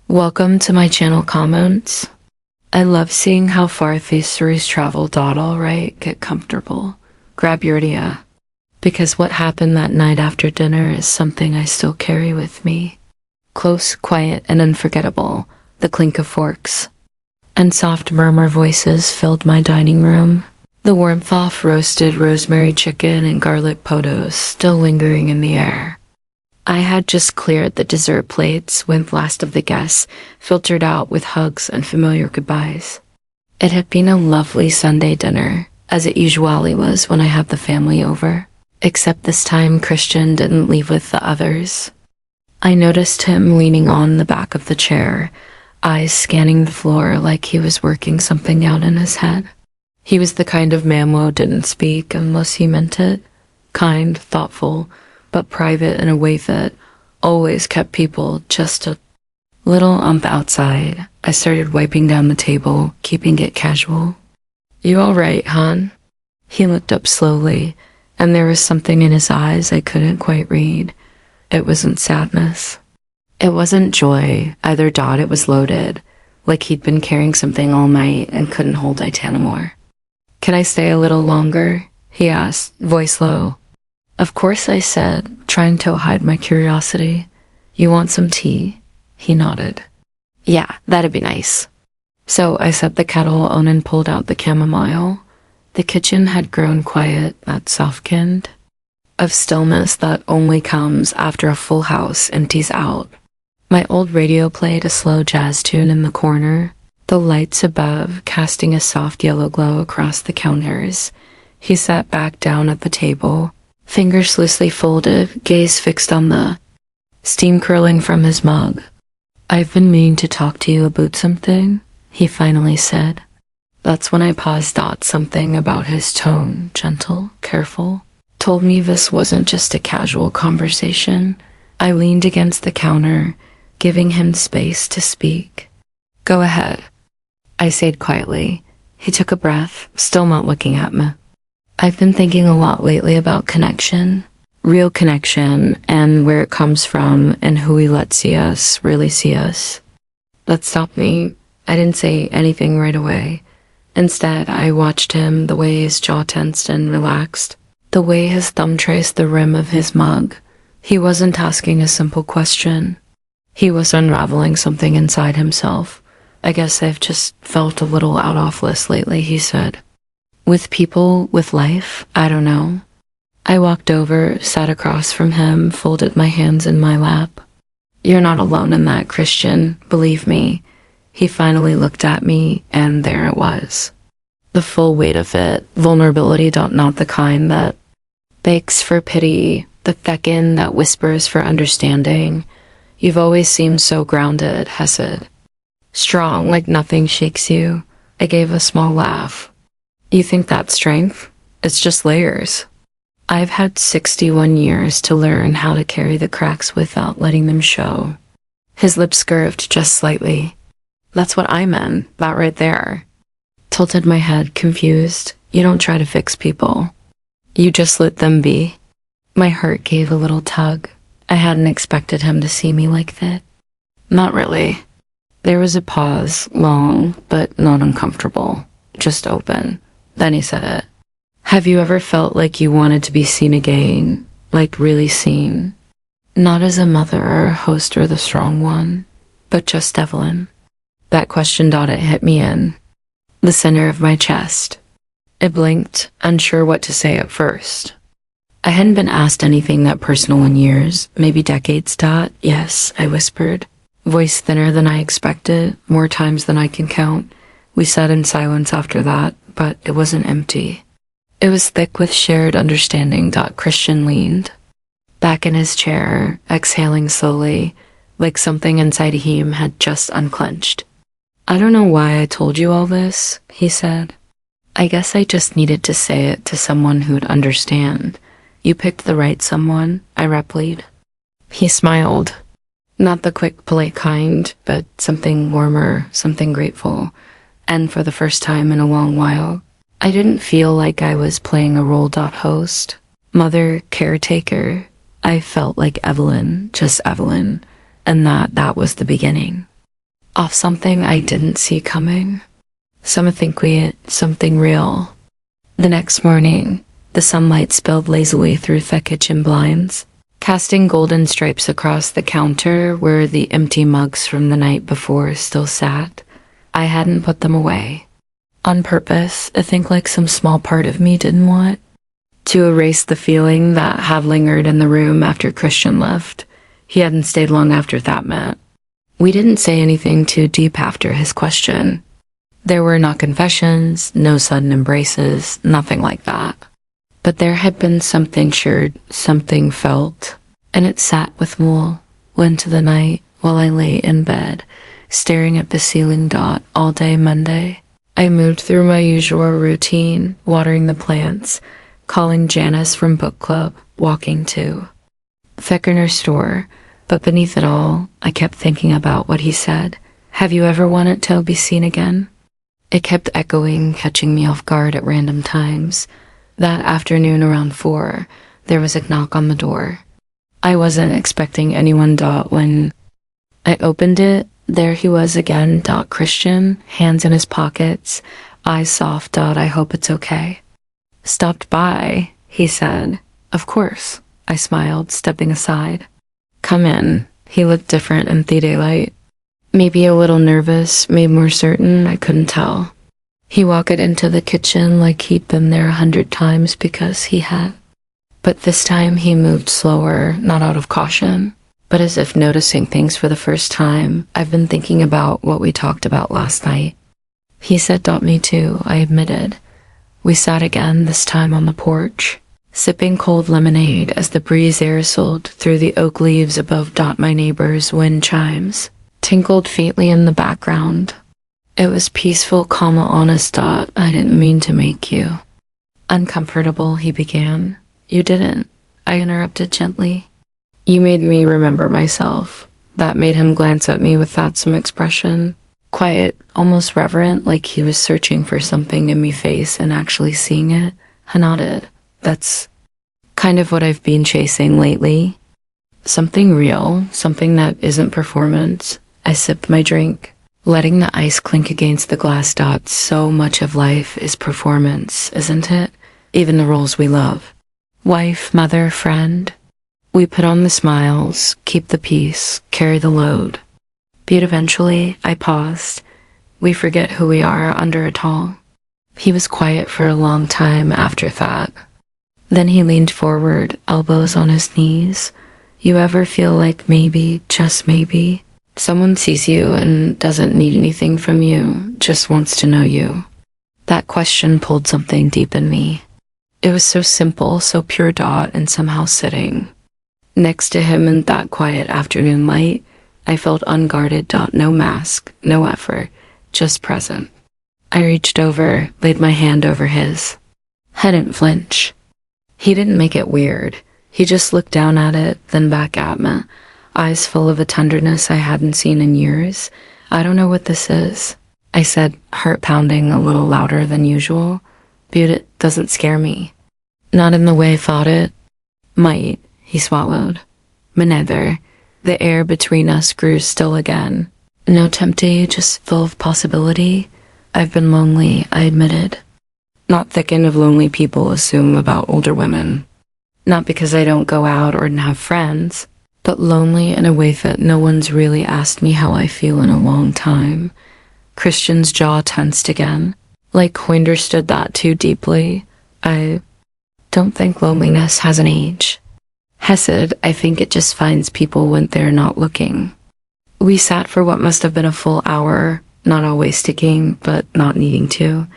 Welcome to my channel comments. I love seeing how far these stories travel. Alright, get comfortable. Grab your idea. Because what happened that night after dinner is something I still carry with me. Close, quiet, and unforgettable. The clink of forks and soft murmur voices filled my dining room. The warmth of roasted rosemary chicken and garlic potos still lingering in the air. I had just cleared the dessert plates when the last of the guests filtered out with hugs and familiar goodbyes. It had been a lovely Sunday dinner, as it usually was when I had the family over. Except this time Christian didn't leave with the others. I noticed him leaning on the back of the chair, eyes scanning the floor like he was working something out in his head. He was the kind of man who didn't speak unless he meant it. Kind, thoughtful, but private in a way that always kept people just a little on the outside. I started wiping down the table, keeping it casual. "You all right, hon?" He looked up slowly, and there was something in his eyes I couldn't quite read. It wasn't sadness. It wasn't joy. Either. It was loaded, like he'd been carrying something all night and couldn't hold it anymore. "Can I stay a little longer?" he asked, voice low. Of course, I said, trying to hide my curiosity. "You want some tea?" He nodded. "Yeah, that'd be nice." So I set the kettle on and pulled out the chamomile. The kitchen had grown quiet, that soft kind of stillness that only comes after a full house empties out. My old radio played a slow jazz tune in the corner, the lights above casting a soft yellow glow across the counters. He sat back down at the table, fingers loosely folded, gaze fixed on the steam curling from his mug. "I've been meaning to talk to you about something," he finally said. That's when I paused. Something about his tone, gentle, careful, told me this wasn't just a casual conversation. I leaned against the counter, giving him space to speak. "Go ahead," I said quietly. He took a breath, still not looking at me. "I've been thinking a lot lately about connection. Real connection, and where it comes from, and who we let see us, really see us." That stopped me. I didn't say anything right away. Instead, I watched him, the way his jaw tensed and relaxed, the way his thumb traced the rim of his mug. He wasn't asking a simple question. He was unraveling something inside himself. "I guess I've just felt a little out of place lately," he said. "With people, with life, I don't know." I walked over, sat across from him, folded my hands in my lap. "You're not alone in that, Christian, believe me." He finally looked at me, and there it was. The full weight of it, vulnerability. Not the kind that begs for pity, the beckon that whispers for understanding. "You've always seemed so grounded," Hesed. "Strong, like nothing shakes you." I gave a small laugh. "You think that's strength? It's just layers." I've had 61 years to learn how to carry the cracks without letting them show. His lips curved just slightly. "That's what I meant, that right there." Tilted my head, confused. "You don't try to fix people. You just let them be." My heart gave a little tug. I hadn't expected him to see me like that. "Not really." There was a pause, long, but not uncomfortable, just open. Then he said it. "Have you ever felt like you wanted to be seen again? Like really seen? Not as a mother or a host or the strong one, but just Evelyn." That question. It hit me in the center of my chest. I blinked, unsure what to say at first. I hadn't been asked anything that personal in years, maybe decades. "Yes," I whispered, voice thinner than I expected, more times than I can count. We sat in silence after that, but it wasn't empty. It was thick with shared understanding. Christian leaned back in his chair, exhaling slowly, like something inside him had just unclenched. "I don't know why I told you all this," he said. "I guess I just needed to say it to someone who'd understand. You picked the right someone," I replied. He smiled. Not the quick, polite kind, but something warmer, something grateful. And for the first time in a long while, I didn't feel like I was playing a role. Host, mother, caretaker. I felt like Evelyn, just Evelyn, and that was the beginning. off something I didn't see coming. Something real. The next morning, the sunlight spilled lazily through the kitchen blinds, casting golden stripes across the counter where the empty mugs from the night before still sat. I hadn't put them away. On purpose, I think like some small part of me didn't want to erase the feeling that had lingered in the room after Christian left. He hadn't stayed long after that met. We didn't say anything too deep after his question. There were no confessions, no sudden embraces, nothing like that. But there had been something shared, something felt, and it sat with Mool into the night while I lay in bed, staring at the ceiling dot all day Monday. I moved through my usual routine, watering the plants, calling Janice from book club, walking to Feckerner's store, but beneath it all, I kept thinking about what he said. Have you ever wanted to be seen again? It kept echoing, catching me off guard at random times. That afternoon around 4, there was a knock on the door. I wasn't expecting anyone. When I opened it, there he was again. Christian, hands in his pockets, eyes soft. I hope it's okay. Stopped by, he said. Of course, I smiled, stepping aside. Come in. He looked different in the daylight. Maybe a little nervous, maybe more certain, I couldn't tell. He walked into the kitchen like he'd been there 100 times because he had. But this time he moved slower, not out of caution, but as if noticing things for the first time. I've been thinking about what we talked about last night. He said, me too, I admitted. We sat again, this time on the porch, sipping cold lemonade as the breeze aerosoled through the oak leaves above. My neighbor's wind chimes tinkled faintly in the background. It was peaceful, honest. I didn't mean to make you uncomfortable, he began. You didn't, I interrupted gently. You made me remember myself. That made him glance at me with some expression. Quiet, almost reverent, like he was searching for something in me face and actually seeing it. I nodded. That's kind of what I've been chasing lately. Something real, something that isn't performance. I sipped my drink, letting the ice clink against the glass. So much of life is performance, isn't it? Even the roles we love. Wife, mother, friend. We put on the smiles, keep the peace, carry the load. But eventually, I paused. We forget who we are under it all. He was quiet for a long time after that. Then he leaned forward, elbows on his knees. You ever feel like maybe, just maybe, someone sees you and doesn't need anything from you, just wants to know you? That question pulled something deep in me. It was so simple, so pure. And somehow sitting next to him in that quiet afternoon light, I felt unguarded. No mask, no effort, just present. I reached over, laid my hand over his. I didn't flinch. He didn't make it weird. He just looked down at it, then back at me, eyes full of a tenderness I hadn't seen in years. I don't know what this is, I said, heart pounding a little louder than usual. But it doesn't scare me. Not in the way I thought it might, he swallowed. Me neither. The air between us grew still again. No tempty, just full of possibility. I've been lonely, I admitted. Not thickened of lonely people assume about older women. Not because I don't go out or have friends, but lonely in a way that no one's really asked me how I feel in a long time. Christian's jaw tensed again, like he understood that too deeply. I don't think loneliness has an age. Hesed, I think it just finds people when they're not looking. We sat for what must have been a full hour, not always sticking, but not needing to.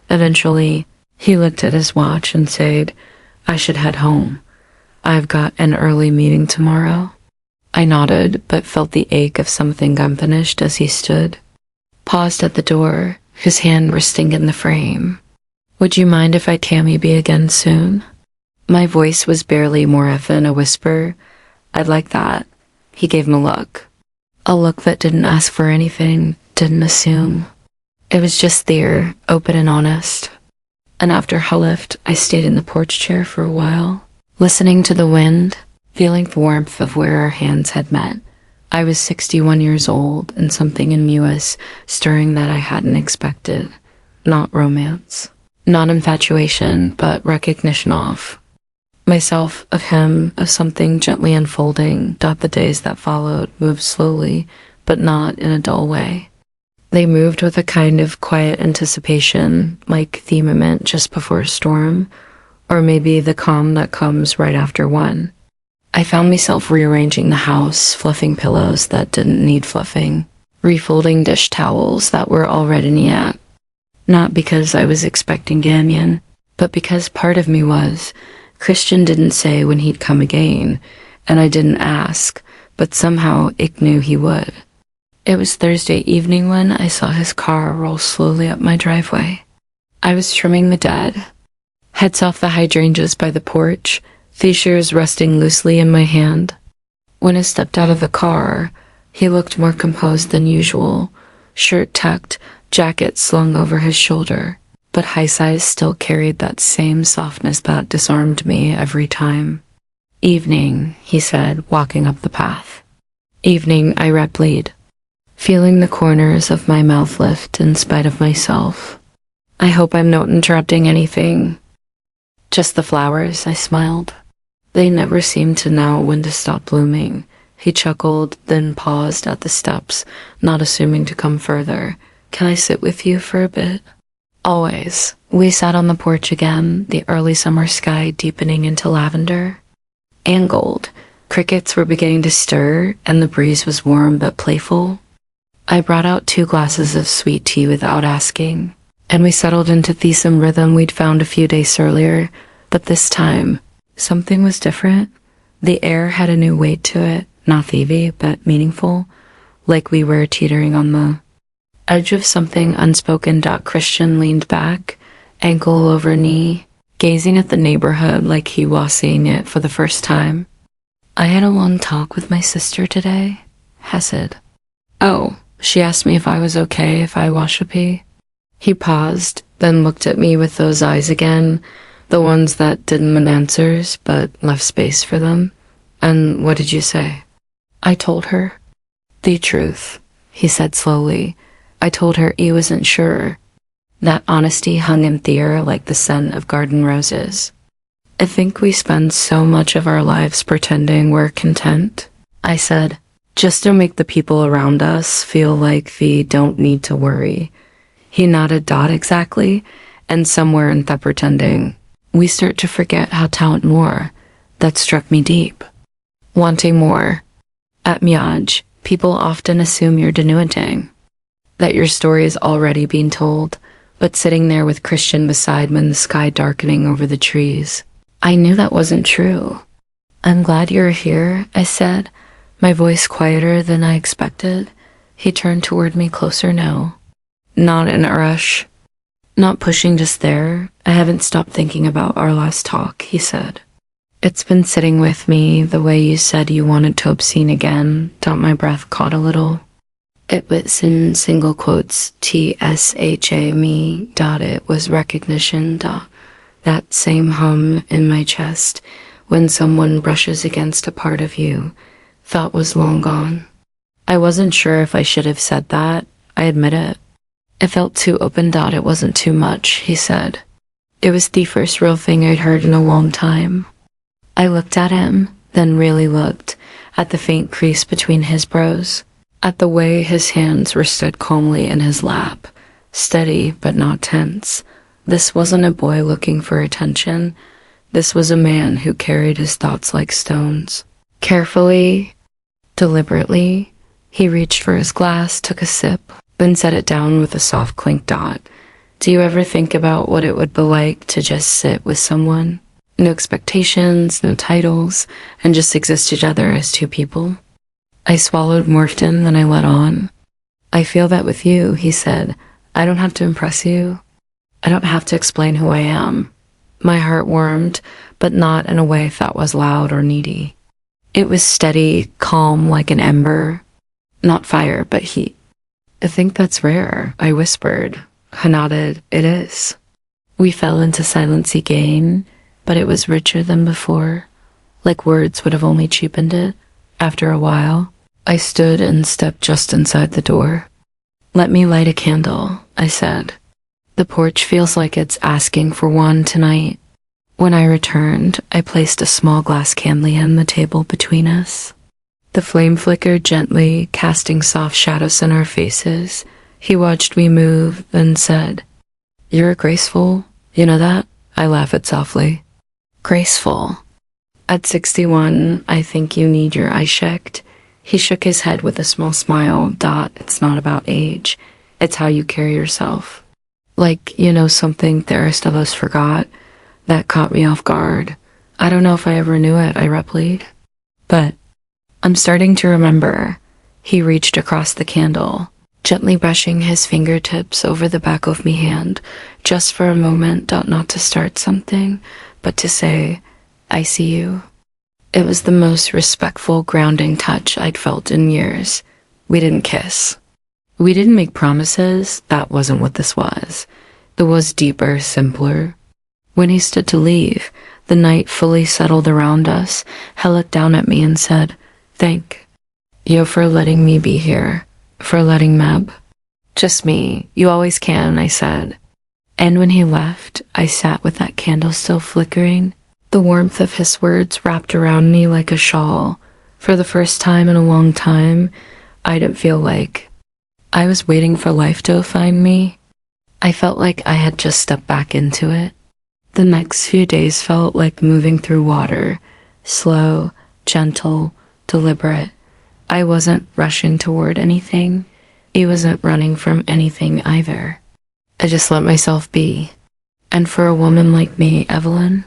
Eventually, he looked at his watch and said, I should head home. I've got an early meeting tomorrow. I nodded, but felt the ache of something unfinished as he stood. Paused at the door, his hand resting in the frame. Would you mind if I Tammy be again soon? My voice was barely more than a whisper. I'd like that. He gave me a look. A look that didn't ask for anything, didn't assume. It was just there, open and honest. And after I left, I stayed in the porch chair for a while, listening to the wind, feeling the warmth of where our hands had met. I was 61 years old, and something in me was stirring that I hadn't expected. Not romance. Not infatuation, but recognition of myself, of him, of something gently unfolding. The days that followed moved slowly, but not in a dull way. They moved with a kind of quiet anticipation, like firmament just before a storm, or maybe the calm that comes right after one. I found myself rearranging the house, fluffing pillows that didn't need fluffing, refolding dish towels that were already yet. Not because I was expecting Ganyan, but because part of me was. Christian didn't say when he'd come again, and I didn't ask, but somehow Ick knew he would. It was Thursday evening when I saw his car roll slowly up my driveway. I was trimming the dead, heads off the hydrangeas by the porch, the shears resting loosely in my hand. When I stepped out of the car, he looked more composed than usual, shirt tucked, jacket slung over his shoulder, but high size still carried that same softness that disarmed me every time. "Evening," he said, walking up the path. "Evening," I replied, feeling the corners of my mouth lift in spite of myself. "I hope I'm not interrupting anything." "Just the flowers," I smiled. "They never seem to know when to stop blooming." He chuckled, then paused at the steps, not assuming to come further. "Can I sit with you for a bit?" "Always." We sat on the porch again, the early summer sky deepening into lavender and gold. Crickets were beginning to stir, and the breeze was warm but playful. I brought out 2 glasses of sweet tea without asking, and we settled into the some rhythm we'd found a few days earlier, but this time, something was different. The air had a new weight to it, not heavy, but meaningful, like we were teetering on the edge of something unspoken. Christian leaned back, ankle over knee, gazing at the neighborhood like he was seeing it for the first time. "I had a long talk with my sister today," Hesed. "Oh," she asked me if I was okay if I wash a pee. He paused, then looked at me with those eyes again, the ones that didn't want answers, but left space for them. "And what did you say?" "I told her the truth," he said slowly. "I told her he wasn't sure." That honesty hung in the air like the scent of garden roses. "I think we spend so much of our lives pretending we're content," I said, "just to make the people around us feel like we don't need to worry." He nodded. "Exactly. And somewhere in that pretending, we start to forget how to want more." That struck me deep. Wanting more. At Miaj, people often assume you're denouing, that your story is already being told, but sitting there with Christian beside when the sky darkening over the trees, I knew that wasn't true. "I'm glad you're here," I said, my voice quieter than I expected. He turned toward me closer now. "Not in a rush. Not pushing, just there. I haven't stopped thinking about our last talk," he said. "It's been sitting with me the way you said you wanted to obscene again." My breath caught a little. It was in single quotes, TSHA me. It was recognition. That same hum in my chest when someone brushes against a part of you thought was long gone. I wasn't sure if I should have said that. I admit it. It felt too open. It wasn't too much, he said. It was the first real thing I'd heard in a long time. I looked at him, then really looked, at the faint crease between his brows, at the way his hands rested calmly in his lap, steady but not tense. This wasn't a boy looking for attention. This was a man who carried his thoughts like stones. Carefully, deliberately, he reached for his glass, took a sip, then set it down with a soft clink. "Do you ever think about what it would be like to just sit with someone? No expectations, no titles, and just exist together as 2 people?" I swallowed more than I let on. "I feel that with you," he said. "I don't have to impress you. I don't have to explain who I am." My heart warmed, but not in a way that was loud or needy. It was steady, calm like an ember. Not fire, but heat. "I think that's rare," I whispered. He nodded. "It is." We fell into silence again, but it was richer than before, like words would have only cheapened it. After a while, I stood and stepped just inside the door. "Let me light a candle," I said. "The porch feels like it's asking for one tonight." When I returned, I placed a small glass candle on the table between us. The flame flickered gently, casting soft shadows in our faces. He watched me move and said, "You're graceful, you know that?" I laughed softly. "Graceful? At 61, I think you need your eyes checked." He shook his head with a small smile. "It's not about age. It's how you carry yourself." Like, something the rest of us forgot. That caught me off guard. "I don't know if I ever knew it," I replied. "But I'm starting to remember." He reached across the candle, gently brushing his fingertips over the back of my hand, just for a moment, not to start something, but to say, "I see you." It was the most respectful, grounding touch I'd felt in years. We didn't kiss. We didn't make promises. That wasn't what this was. It was deeper, simpler. When he stood to leave, the night fully settled around us. He looked down at me and said, "Thank you for letting me be here, for letting Meb." "Just me. You always can," I said. And when he left, I sat with that candle still flickering, the warmth of his words wrapped around me like a shawl. For the first time in a long time, I didn't feel like I was waiting for life to find me. I felt like I had just stepped back into it. The next few days felt like moving through water, slow, gentle, deliberate. I wasn't rushing toward anything. I wasn't running from anything either. I just let myself be. And for a woman like me, Evelyn,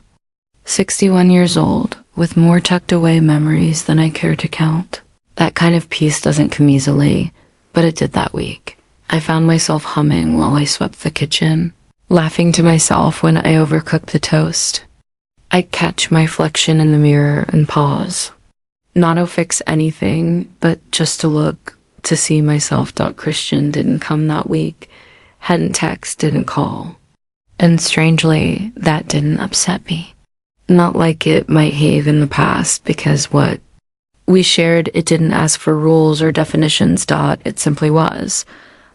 61 years old, with more tucked away memories than I care to count, that kind of peace doesn't come easily, but it did that week. I found myself humming while I swept the kitchen, laughing to myself when I overcooked the toast. I'd catch my reflection in the mirror and pause. Not to fix anything, but just to look, to see myself. Christian didn't come that week, hadn't texted, didn't call. And strangely, that didn't upset me. Not like it might have in the past, because what we shared, it didn't ask for rules or definitions. It simply was.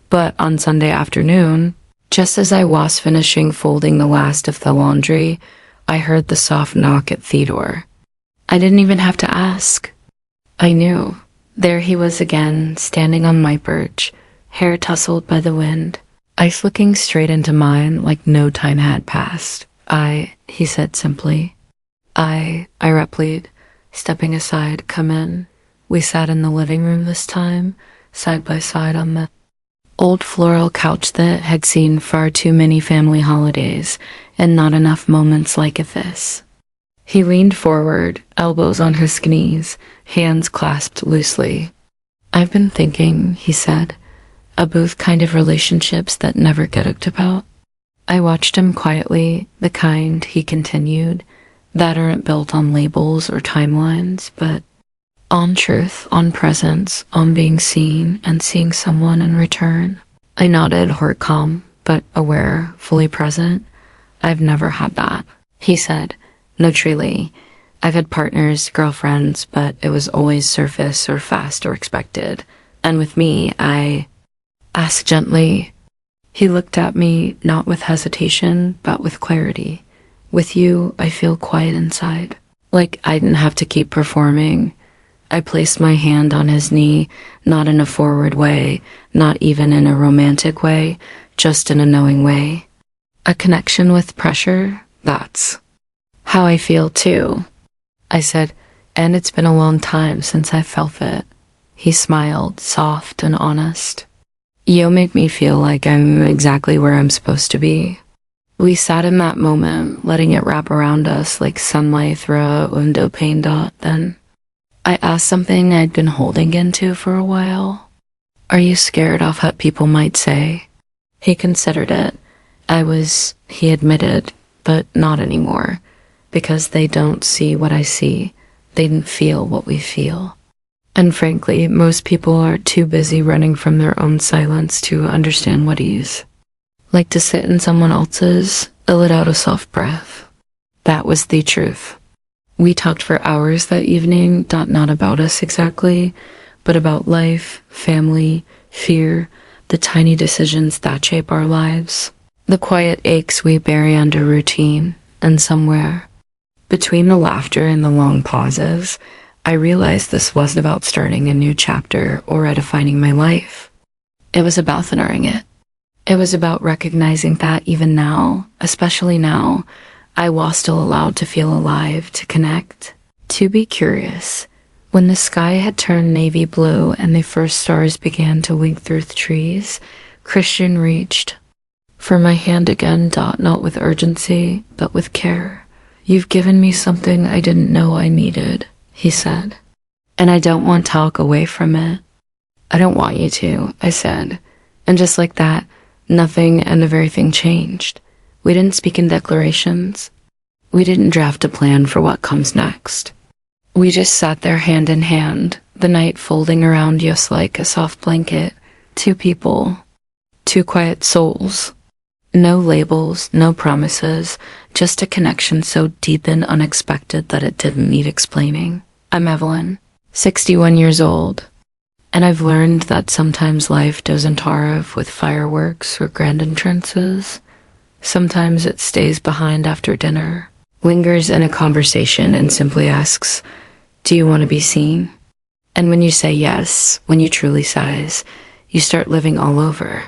But on Sunday afternoon, just as I was finishing folding the last of the laundry, I heard the soft knock at the door. I didn't even have to ask. I knew. There he was again, standing on my perch, hair tousled by the wind, eyes looking straight into mine like no time had passed. He said simply. I replied, stepping aside. "Come in." We sat in the living room this time, side by side on the old floral couch that had seen far too many family holidays and not enough moments like this. He leaned forward, elbows on his knees, hands clasped loosely. "I've been thinking," he said, "about kind of relationships that never get talked about." I watched him quietly, the kind, he continued, that aren't built on labels or timelines, but on truth, on presence, on being seen and seeing someone in return. I nodded, heart calm, but aware, fully present. "I've never had that," he said. "No, truly. I've had partners, girlfriends, but it was always surface or fast or expected. And with me, I asked gently." He looked at me, not with hesitation, but with clarity. "With you, I feel quiet inside. Like I didn't have to keep performing." I placed my hand on his knee, not in a forward way, not even in a romantic way, just in a knowing way. A connection with pressure, that's how I feel too. I said, "And it's been a long time since I felt it." He smiled, soft and honest. "You make me feel like I'm exactly where I'm supposed to be." We sat in that moment, letting it wrap around us like sunlight through a window pane. Then I asked something I'd been holding into for a while. "Are you scared of what people might say?" He considered it. He admitted, but not anymore, because they don't see what I see. They didn't feel what we feel. And frankly, most people are too busy running from their own silence to understand what is. Like to sit in someone else's, let out a soft breath. That was the truth. We talked for hours that evening, not about us exactly, but about life, family, fear, the tiny decisions that shape our lives, the quiet aches we bury under routine, and somewhere between the laughter and the long pauses, I realized this wasn't about starting a new chapter or redefining my life. It was about honoring it. It was about recognizing that even now, especially now, I was still allowed to feel alive, to connect, to be curious. When the sky had turned navy blue and the first stars began to wink through the trees, Christian reached for my hand again, not with urgency, but with care. "You've given me something I didn't know I needed," he said, "and I don't want to talk away from it." "I don't want you to," I said. And just like that, nothing and the very thing changed. We didn't speak in declarations. We didn't draft a plan for what comes next. We just sat there hand in hand, the night folding around us like a soft blanket. Two people, two quiet souls. No labels, no promises, just a connection so deep and unexpected that it didn't need explaining. I'm Evelyn, 61 years old, and I've learned that sometimes life doesn't arrive with fireworks or grand entrances. Sometimes it stays behind after dinner, lingers in a conversation and simply asks, "Do you want to be seen?" And when you say yes, when you truly size, you start living all over.